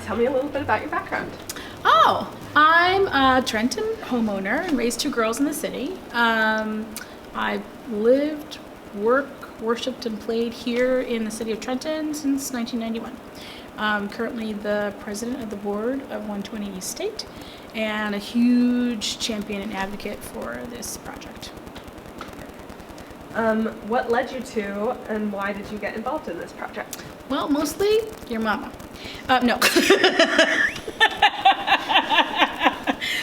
tell me a little bit about your background. Oh, I'm a Trenton homeowner and raised two girls in the city. I've lived, worked, worshipped, and played here in the city of Trenton since 1991. I'm currently the president of the board of 120 East State and a huge champion and advocate for this project. What led you to and why did you get involved in this project? Well, mostly your mama. No.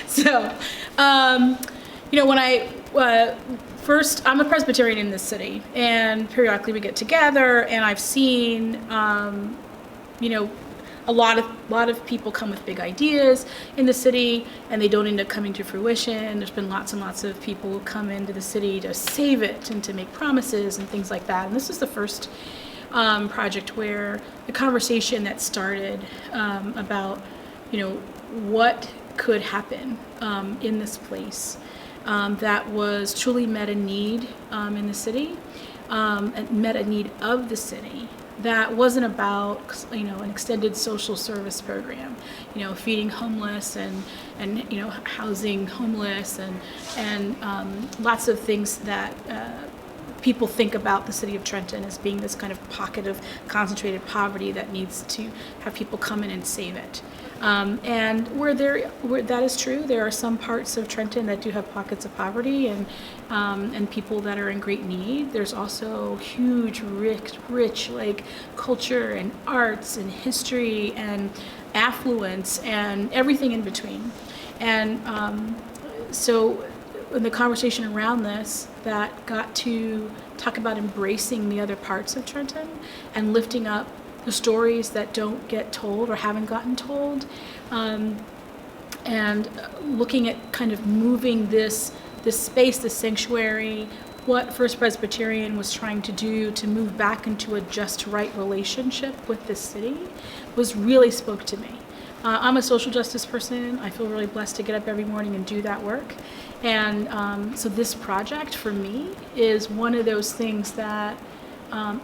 So, when I first, I'm a Presbyterian in this city, and periodically we get together, and I've seen, a lot of people come with big ideas in the city, and they don't end up coming to fruition. There's been lots and lots of people who come into the city to save it and to make promises and things like that. And this is the first project where the conversation that started about, what could happen in this place that was truly met a need in the city, and met a need of the city. That wasn't about, an extended social service program, feeding homeless and housing homeless and lots of things that people think about the city of Trenton as being this kind of pocket of concentrated poverty that needs to have people come in and save it. And where that is true, there are some parts of Trenton that do have pockets of poverty and people that are in great need. There's also huge, rich like culture and arts and history and affluence and everything in between. And so in the conversation around this, that got to talk about embracing the other parts of Trenton and lifting up the stories that don't get told or haven't gotten told, and looking at kind of moving this space, this sanctuary, what First Presbyterian was trying to do to move back into a just right relationship with the city was really spoke to me. I'm a social justice person. I feel really blessed to get up every morning and do that work. And so this project for me is one of those things that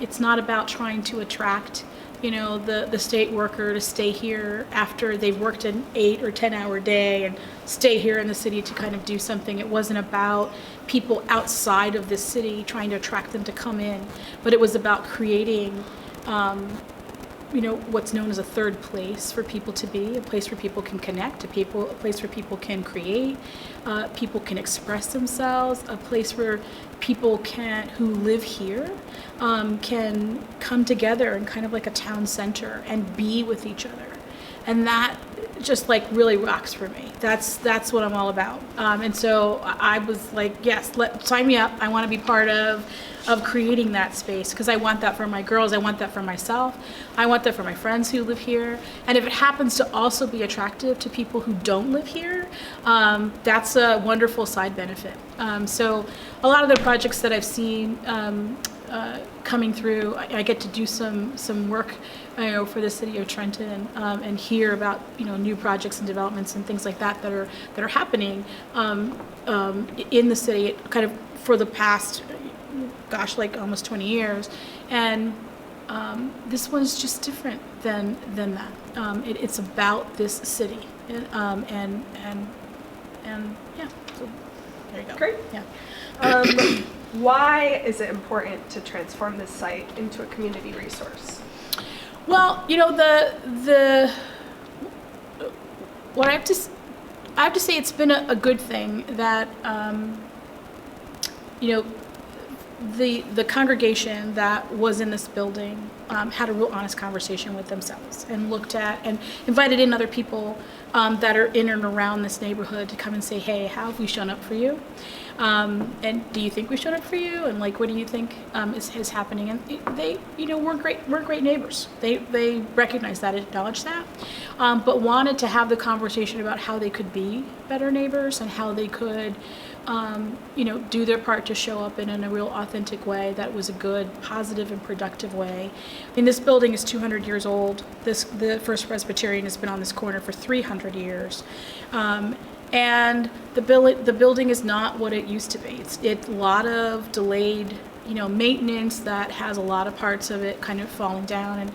it's not about trying to attract the state worker to stay here after they've worked an 8 or 10 hour day and stay here in the city to kind of do something. It wasn't about people outside of the city trying to attract them to come in, but it was about creating what's known as a third place for people to be, a place where people can connect, a place where people can create, people can express themselves, a place where people who live here can come together in kind of like a town center and be with each other. And that just like really rocks for me. That's what I'm all about. And so I was like, yes, sign me up. I want to be part of creating that space because I want that for my girls. I want that for myself. I want that for my friends who live here. And if it happens to also be attractive to people who don't live here, that's a wonderful side benefit. So a lot of the projects that I've seen coming through, I get to do some work for the city of Trenton and hear about new projects and developments and things like that are happening in the city kind of for the past like almost 20 years, and this one's just different than that. It's about this city, and yeah. So there you go. Great. Yeah. Why is it important to transform this site into a community resource? Well, what I have to say, it's been a good thing that the congregation that was in this building had a real honest conversation with themselves and looked at and invited in other people that are in and around this neighborhood to come and say, hey, how have we shown up for you? And do you think we showed up for you? And like, what do you think is happening? And they, we're great neighbors. They recognize that, acknowledge that, but wanted to have the conversation about how they could be better neighbors and how they could, do their part to show up in a real authentic way that was a good, positive, and productive way. I mean, this building is 200 years old. The First Presbyterian has been on this corner for 300 years. And the building is not what it used to be. It's a lot of delayed, maintenance that has a lot of parts of it kind of falling down.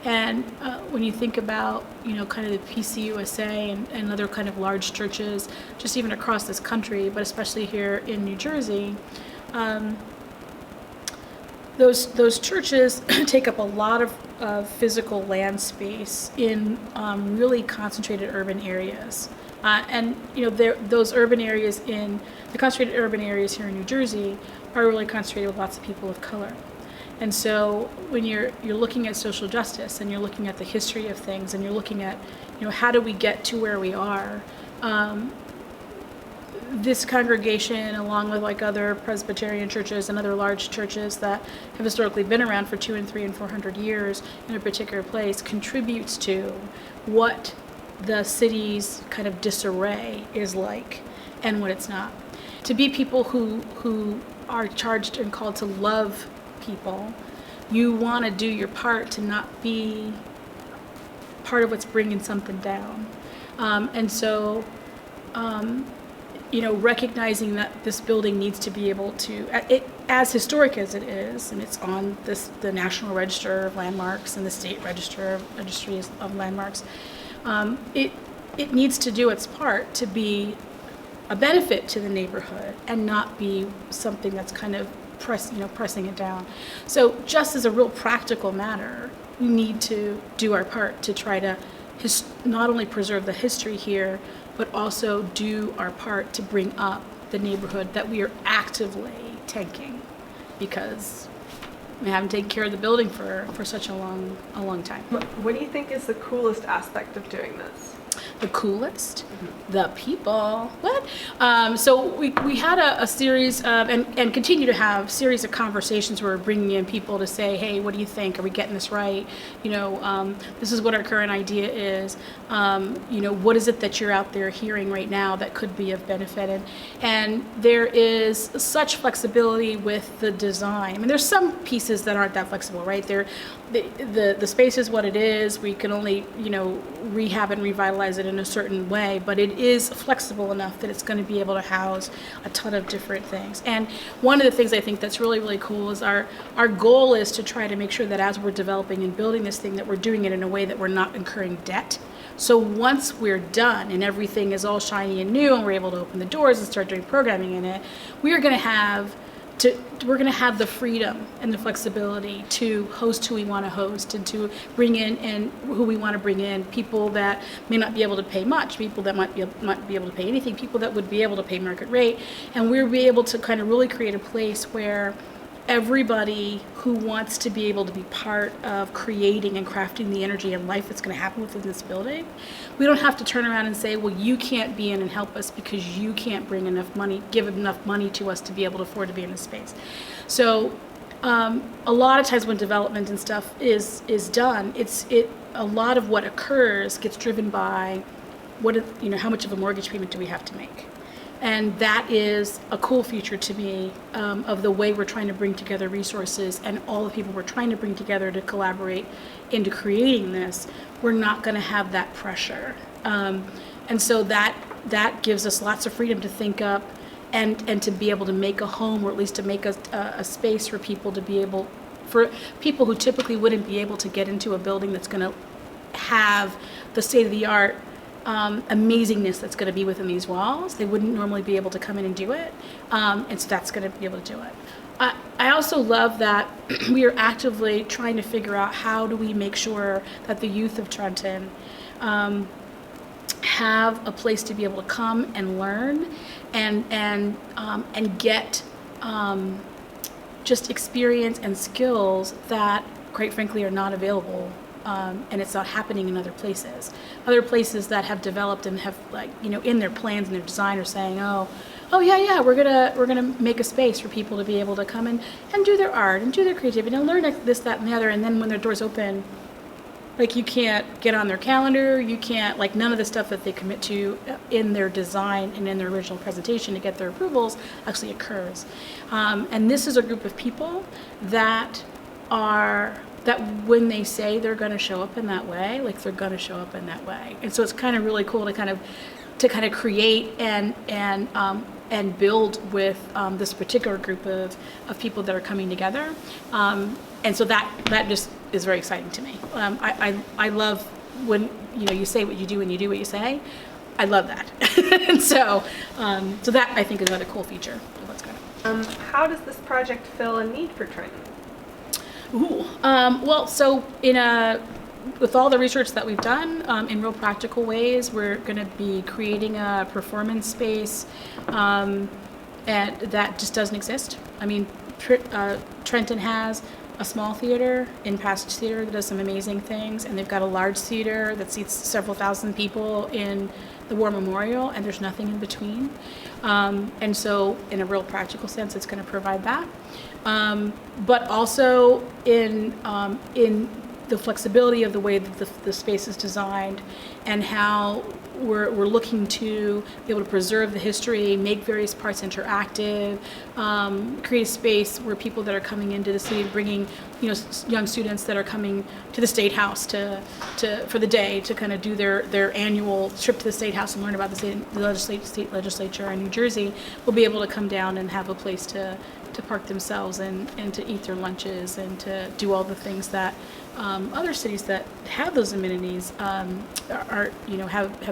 And when you think about, kind of the PCUSA and other kind of large churches, just even across this country, but especially here in New Jersey, those churches take up a lot of physical land space in really concentrated urban areas. And those urban areas the concentrated urban areas here in New Jersey are really concentrated with lots of people of color. And so when you're looking at social justice and you're looking at the history of things and you're looking at, how do we get to where we are, this congregation, along with like other Presbyterian churches and other large churches that have historically been around for 200 and 300 and 400 years in a particular place, contributes to what the city's kind of disarray is like and what it's not. To be people who are charged and called to love people, you want to do your part to not be part of what's bringing something down. And so, recognizing that this building needs to be able to, as historic as it is, and it's on the National Register of Landmarks and the State Registry of Landmarks, it needs to do its part to be a benefit to the neighborhood and not be something that's kind of pressing it down. So just as a real practical matter, we need to do our part to try to not only preserve the history here, but also do our part to bring up the neighborhood that we are actively tanking because we haven't taken care of the building for such a long time. What do you think is the coolest aspect of doing this? The coolest? The people. What? So we had a series and continue to have series of conversations where we're bringing in people to say, hey, what do you think? Are we getting this right? This is what our current idea is. What is it that you're out there hearing right now that could be of benefit? And there is such flexibility with the design. I mean, there's some pieces that aren't that flexible, right? The space is what it is. We can only, rehab and revitalize it in a certain way, but it is flexible enough that it's going to be able to house a ton of different things. And one of the things I think that's really, really cool is our goal is to try to make sure that as we're developing and building this thing, that we're doing it in a way that we're not incurring debt. So once we're done and everything is all shiny and new and we're able to open the doors and start doing programming in it, we're going to have the freedom and the flexibility to host who we want to host and to bring in and who we want to bring in, people that may not be able to pay much, people that might be able to pay anything, people that would be able to pay market rate, and we'll be able to kind of really create a place where everybody who wants to be able to be part of creating and crafting the energy and life that's going to happen within this building, we don't have to turn around and say, well, you can't be in and help us because you can't bring enough money, give enough money to us to be able to afford to be in this space. So a lot of times when development and stuff is done, a lot of what occurs gets driven by how much of a mortgage payment do we have to make. And that is a cool feature to me of the way we're trying to bring together resources and all the people we're trying to bring together to collaborate into creating this. We're not going to have that pressure. And so that gives us lots of freedom to think up and to be able to make a home, or at least to make a space for people who typically wouldn't be able to get into a building that's going to have the state-of-the-art amazingness that's going to be within these walls. They wouldn't normally be able to come in and do it, and so that's going to be able to do it. I also love that we are actively trying to figure out how do we make sure that the youth of Trenton have a place to be able to come and learn and get just experience and skills that, quite frankly, are not available. And it's not happening in other places. Other places that have developed and have, in their plans and their design are saying, oh yeah, we're gonna make a space for people to be able to come and do their art and do their creativity and learn this, that, and the other. And then when their doors open, you can't get on their calendar. You can't, none of the stuff that they commit to in their design and in their original presentation to get their approvals actually occurs. And this is a group of people that when they say they're going to show up in that way, they're going to show up in that way. And so it's kind of really cool to kind of create and build with this particular group of people that are coming together. And so that just is very exciting to me. I love when, you say what you do and you do what you say. I love that. And so that I think is another cool feature of what's going on. How does this project fill a need for Trenton? Well, so with all the research that we've done, in real practical ways, we're going to be creating a performance space, and that just doesn't exist. I mean, Trenton has a small theater in Passage Theater that does some amazing things, and they've got a large theater that seats several thousand people in the War Memorial, and there's nothing in between. And so in a real practical sense, it's going to provide that. But also in the flexibility of the way that the space is designed, and how we're looking to be able to preserve the history, make various parts interactive, create a space where people that are coming into the city, bringing young students that are coming to the State House for the day to kind of do their annual trip to the State House and learn about the state legislature in New Jersey, will be able to come down and have a place to park themselves and to eat their lunches and to do all the things that other cities that have those amenities have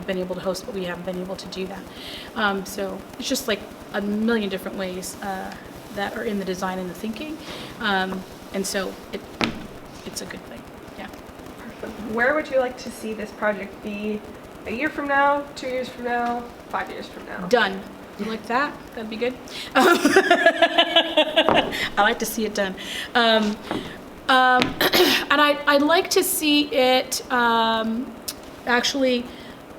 been able to host, but we haven't been able to do that. So it's just like a million different ways that are in the design and the thinking, and so it's a good thing. Yeah. Perfect. Where would you like to see this project be a year from now, 2 years from now, 5 years from now? Done. You like that? That'd be good. I like to see it done. And I'd like to see it actually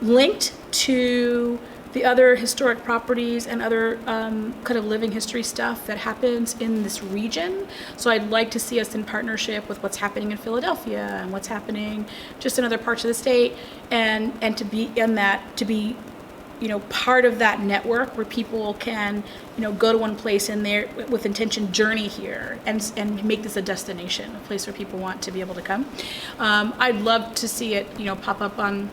linked to the other historic properties and other kind of living history stuff that happens in this region. So I'd like to see us in partnership with what's happening in Philadelphia and what's happening just in other parts of the state, and to be in that, to be part of that network where people can, go to one place and there with intention journey here and make this a destination, a place where people want to be able to come. I'd love to see it, pop up on,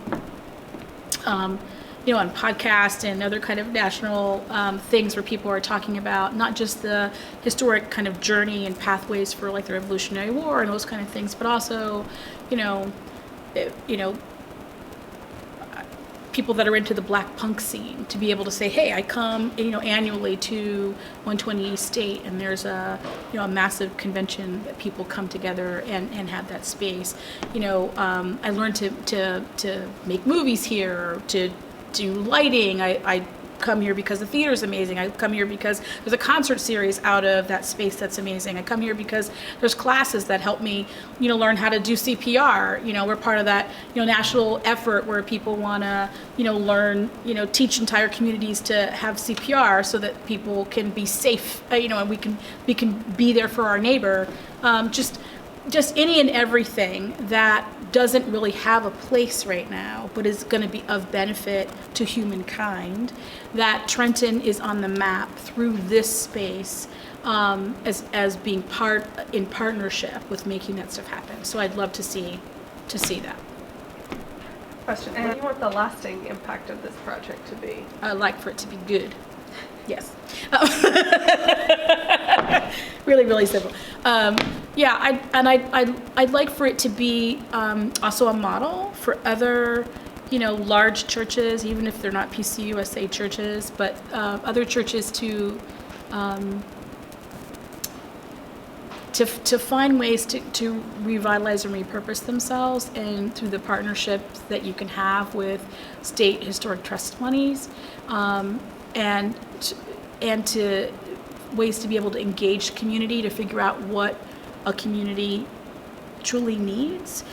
on podcasts and other kind of national things where people are talking about not just the historic kind of journey and pathways for like the Revolutionary War and those kind of things, but also, people that are into the black punk scene to be able to say, hey, I come, annually to 120 East State, and there's a massive convention that people come together and have that space. I learned to make movies here, to do lighting. I come here because the theater's amazing. I come here because there's a concert series out of that space that's amazing. I come here because there's classes that help me, learn how to do CPR. We're part of that, national effort where people want to, learn, teach entire communities to have CPR so that people can be safe, and we can be there for our neighbor. Just any and everything that doesn't really have a place right now, but is going to be of benefit to humankind, that Trenton is on the map through this space, as being in partnership with making that stuff happen. So I'd love to see that. Question: and what do you want the lasting impact of this project to be? I'd like for it to be good. Yes. Really, really simple. I'd like for it to be also a model for other, large churches, even if they're not PCUSA churches, but other churches to find ways to revitalize and repurpose themselves, and through the partnerships that you can have with state historic trust monies, and to ways to be able to engage community to figure out what a community truly needs.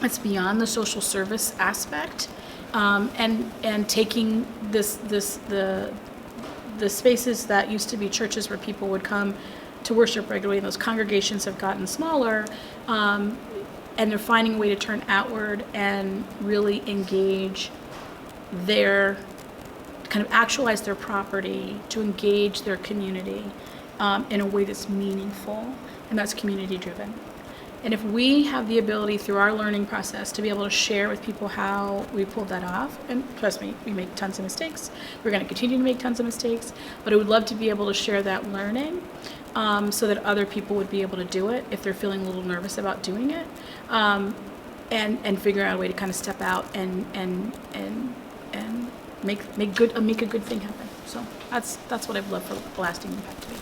It's beyond the social service aspect, and taking the spaces that used to be churches where people would come to worship regularly, and those congregations have gotten smaller, and they're finding a way to turn outward and really engage kind of actualize their property, to engage their community in a way that's meaningful, and that's community driven. And if we have the ability through our learning process to be able to share with people how we pulled that off, and trust me, we make tons of mistakes. We're going to continue to make tons of mistakes, but I would love to be able to share that learning so that other people would be able to do it if they're feeling a little nervous about doing it, and figure out a way to kind of step out and make a good thing happen. So that's what I've loved for lasting impact to be.